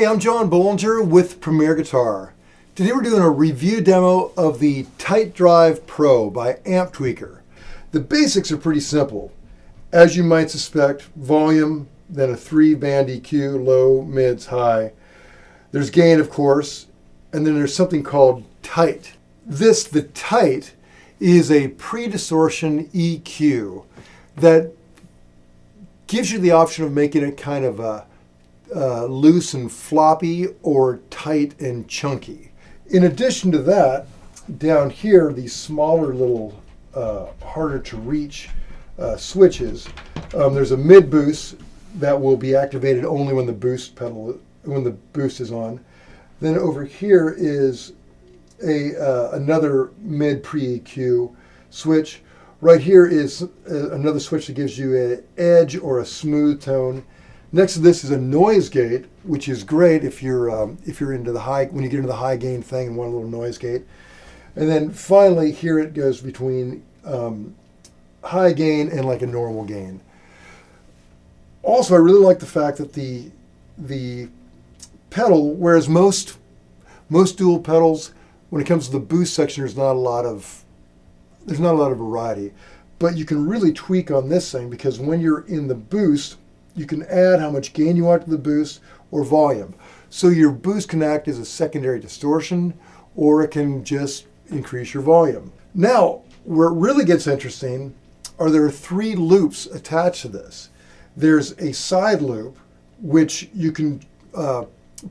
Hey, I'm John Bollinger with Premier Guitar. Today we're doing a review demo of the TightDrive Pro by Amptweaker. The basics are pretty simple. As you might suspect, volume, then a 3-band EQ, low, mids, high. There's gain, of course, and then there's something called tight. The tight, is a pre-distortion EQ that gives you the option of making it kind of a loose and floppy or tight and chunky. In addition to that, down here, these smaller little harder to reach switches, there's a mid boost that will be activated only when the boost is on. Then over here is another mid pre-EQ switch. Right here is another switch that gives you an edge or a smooth tone. Next to this is a noise gate, which is great if you're into the high, when you get into the high gain thing and want a little noise gate. And then finally here it goes between high gain and like a normal gain. Also, I really like the fact that the pedal, whereas most dual pedals, when it comes to the boost section, there's not a lot of variety. But you can really tweak on this thing because when you're in the boost, you can add how much gain you want to the boost or volume. So your boost can act as a secondary distortion, or it can just increase your volume. Now, where it really gets interesting there are 3 loops attached to this. There's a side loop, which you can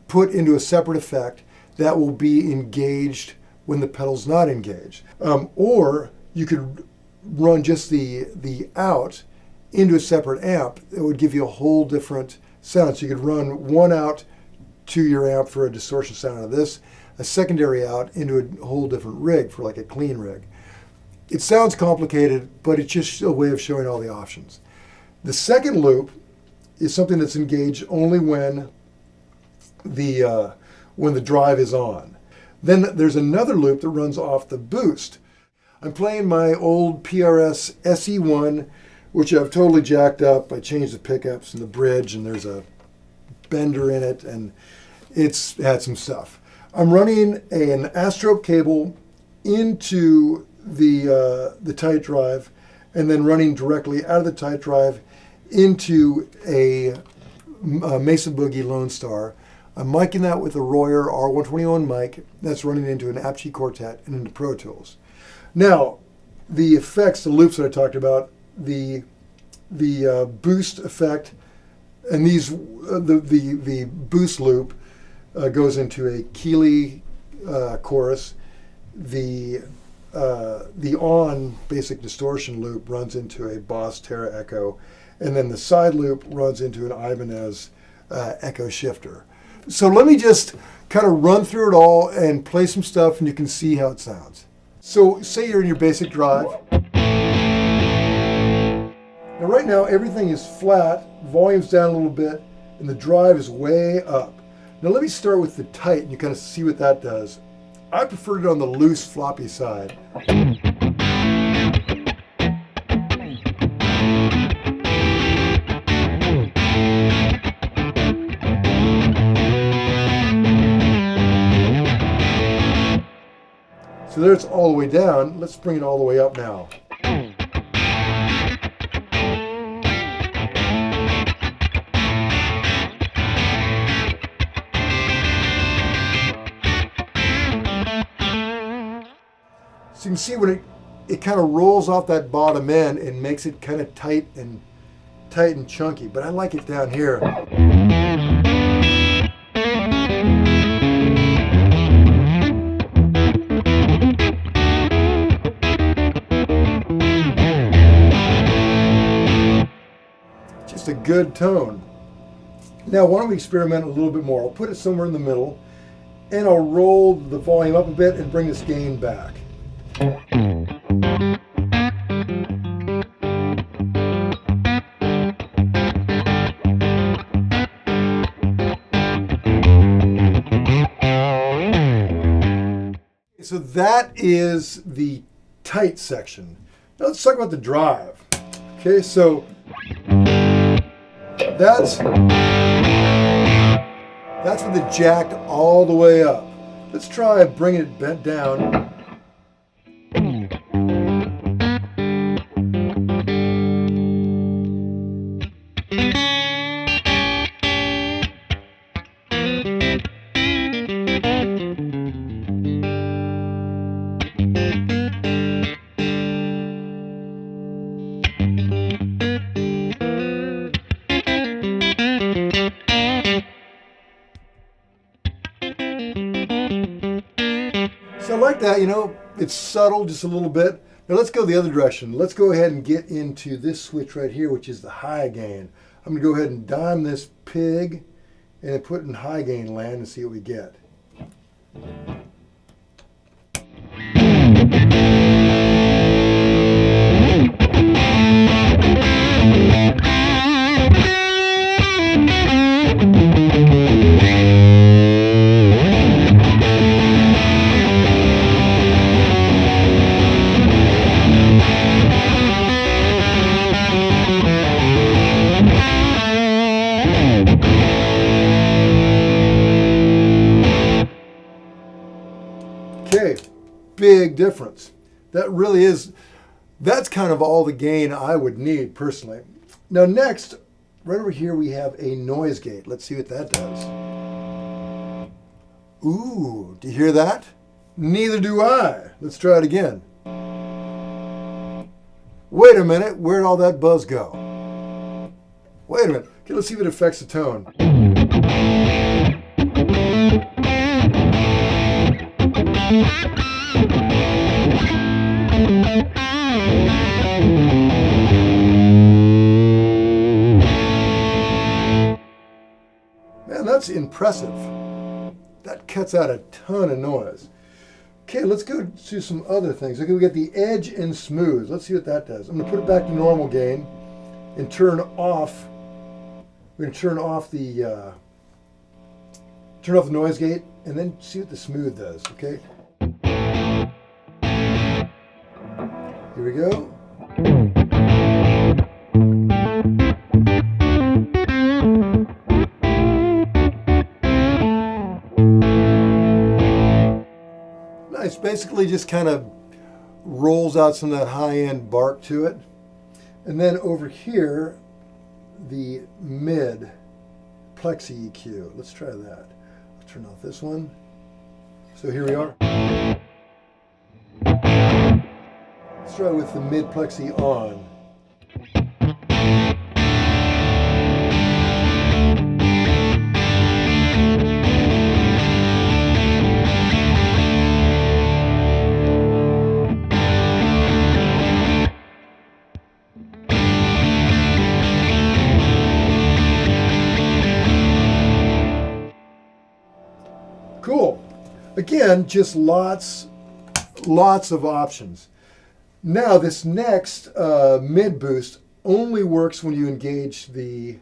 put into a separate effect that will be engaged when the pedal's not engaged. Or you could run just the out into a separate amp. It would give you a whole different sound. So you could run one out to your amp for a distortion sound out of this, a secondary out into a whole different rig for like a clean rig. It sounds complicated, but it's just a way of showing all the options. The second loop is something that's engaged only when the drive is on. Then there's another loop that runs off the boost. I'm playing my old PRS SE1, which I've totally jacked up. I changed the pickups and the bridge, and there's a bender in it, and it's had some stuff. I'm running an Astrope cable into the tight drive, and then running directly out of the tight drive into a Mesa Boogie Lone Star. I'm miking that with a Royer R121 mic that's running into an Apogee Quartet and into Pro Tools. Now, the effects, the loops that I talked about, the boost effect, and the boost loop goes into a Keeley chorus. The on basic distortion loop runs into a Boss Terra Echo, and then the side loop runs into an Ibanez Echo shifter. So let me just kind of run through it all and play some stuff, and you can see how it sounds. So say you're in your basic drive. Now right now everything is flat, volume's down a little bit, and the drive is way up. Now let me start with the tight, and you kind of see what that does. I prefer it on the loose, floppy side. So there it's all the way down. Let's bring it all the way up now. So you can see when it kind of rolls off that bottom end and makes it kind of tight and chunky, but I like it down here. Just a good tone. Now why don't we experiment a little bit more? I'll put it somewhere in the middle, and I'll roll the volume up a bit and bring this gain back. So that is the tight section. Now let's talk about the drive. Okay, so that's That's with it jacked all the way up. Let's try bringing it bent down. So I like that, you know, it's subtle just a little bit. Now let's go the other direction. Let's go ahead and get into this switch right here, which is the high gain. I'm gonna go ahead and dime this pig and then put it in high gain land and see what we get. Okay, big difference. That really is, that's kind of all the gain I would need personally. Now next, right over here we have a noise gate. Let's see what that does. Ooh, do you hear that? Neither do I. Let's try it again. Wait a minute, where'd all that buzz go? Wait a minute, okay, let's see if it affects the tone. Man, that's impressive. That cuts out a ton of noise. Okay, let's go to some other things. Okay, we got the edge and smooth. Let's see what that does. I'm gonna put it back to normal gain and turn off. We're gonna turn off the noise gate and then see what the smooth does. Okay. Here we go. Nice, basically just kind of rolls out some of that high-end bark to it. And then over here, the mid plexi EQ. Let's try that. Let's turn off this one. So here we are. Let's try with the mid plexi on. Cool. Again, just lots of options. Now this next mid boost only works when you engage the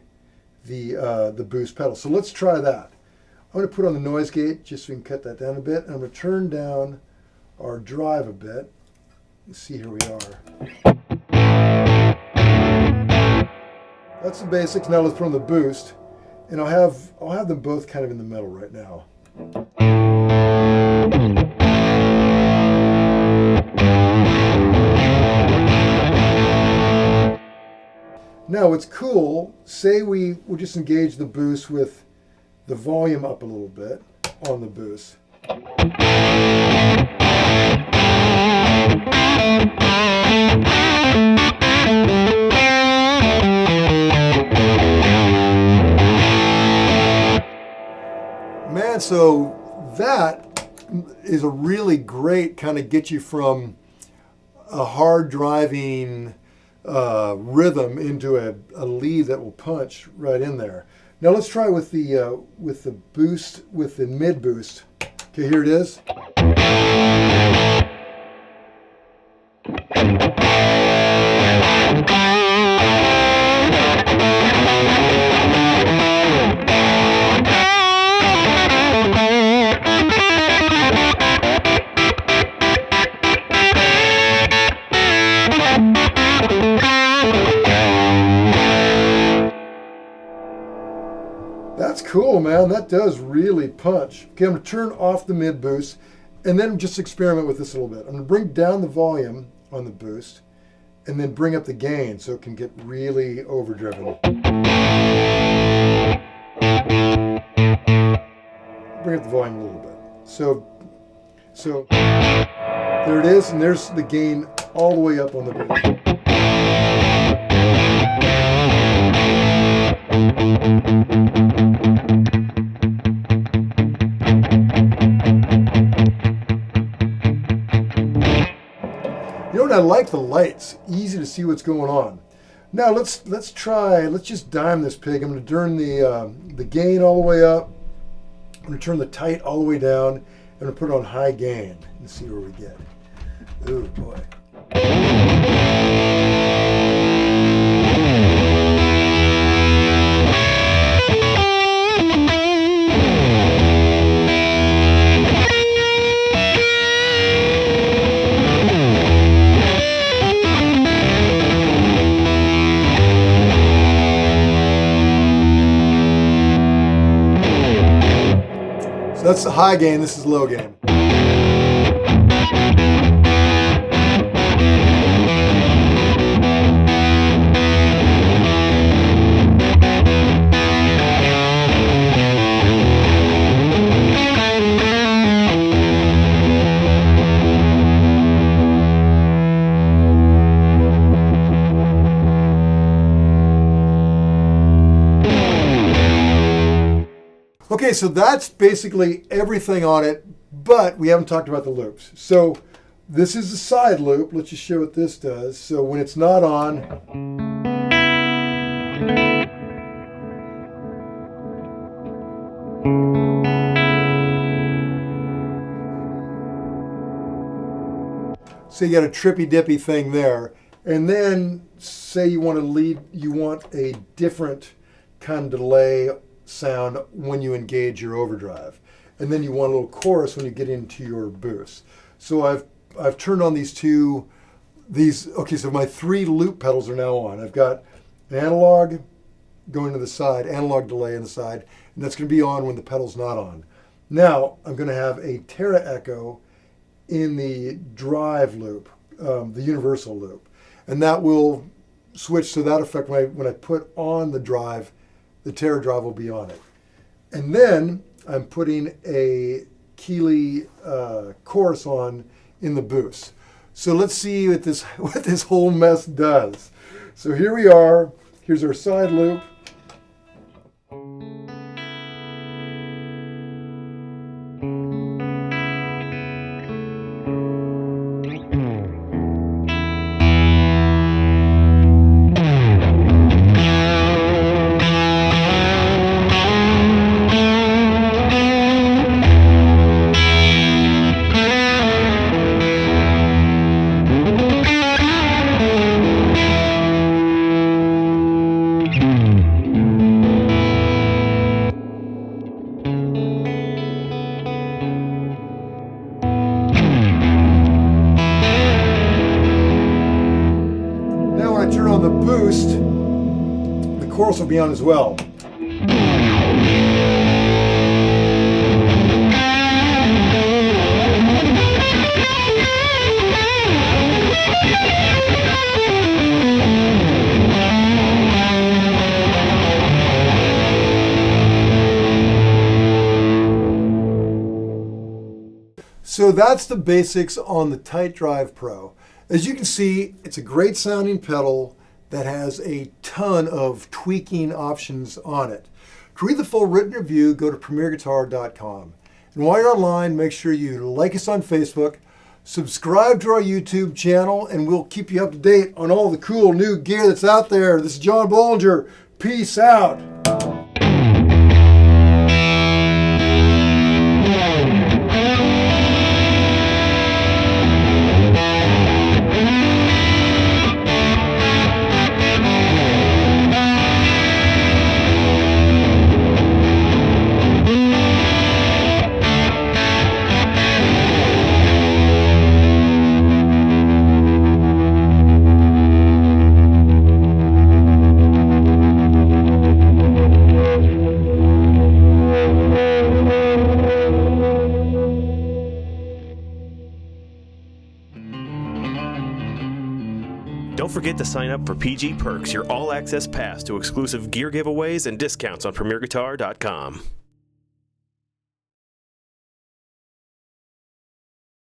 boost pedal. So let's try that. I'm going to put on the noise gate just so we can cut that down a bit. And I'm going to turn down our drive a bit. Let's see, here we are. That's the basics. Now let's put on the boost, and I'll have them both kind of in the middle right now. Now what's cool, say we'll just engage the boost with the volume up a little bit on the boost. Man, so that is a really great kind of get you from a hard driving rhythm into a lead that will punch right in there. Now let's try with the boost, with the mid boost. Okay, here it is. That's cool, man. That does really punch. Okay, I'm going to turn off the mid boost and then just experiment with this a little bit. I'm going to bring down the volume on the boost and then bring up the gain so it can get really overdriven. Bring up the volume a little bit. So there it is, and there's the gain all the way up on the boost. You know what, I like the lights. Easy to see what's going on. Now let's just dime this pig. I'm going to turn the gain all the way up. I'm going to turn the tight all the way down. I'm going to put it on high gain and see where we get. Ooh, boy. So that's the high gain, this is low gain. Okay, so that's basically everything on it, but we haven't talked about the loops. So this is the side loop. Let's just show what this does. So when it's not on, so you got a trippy dippy thing there. And then say you want a different kind of delay sound when you engage your overdrive, and then you want a little chorus when you get into your boost. So I've turned on okay, so my 3 loop pedals are now on. I've got an analog going to the side, analog delay on the side, and that's going to be on when the pedal's not on. Now I'm going to have a Terra echo in the drive loop, the universal loop, and that will switch to that effect when I put on the drive. The Terra drive will be on it. And then I'm putting a Keeley chorus on in the boost. So let's see what this whole mess does. So here we are. Here's our side loop. The boost, the chorus will be on as well. So that's the basics on the TightDrive Pro. As you can see, it's a great sounding pedal that has a ton of tweaking options on it. To read the full written review, go to premierguitar.com. And while you're online, make sure you like us on Facebook, subscribe to our YouTube channel, and we'll keep you up to date on all the cool new gear that's out there. This is John Bollinger. Peace out. Don't forget to sign up for PG Perks, your all-access pass to exclusive gear giveaways and discounts on PremierGuitar.com.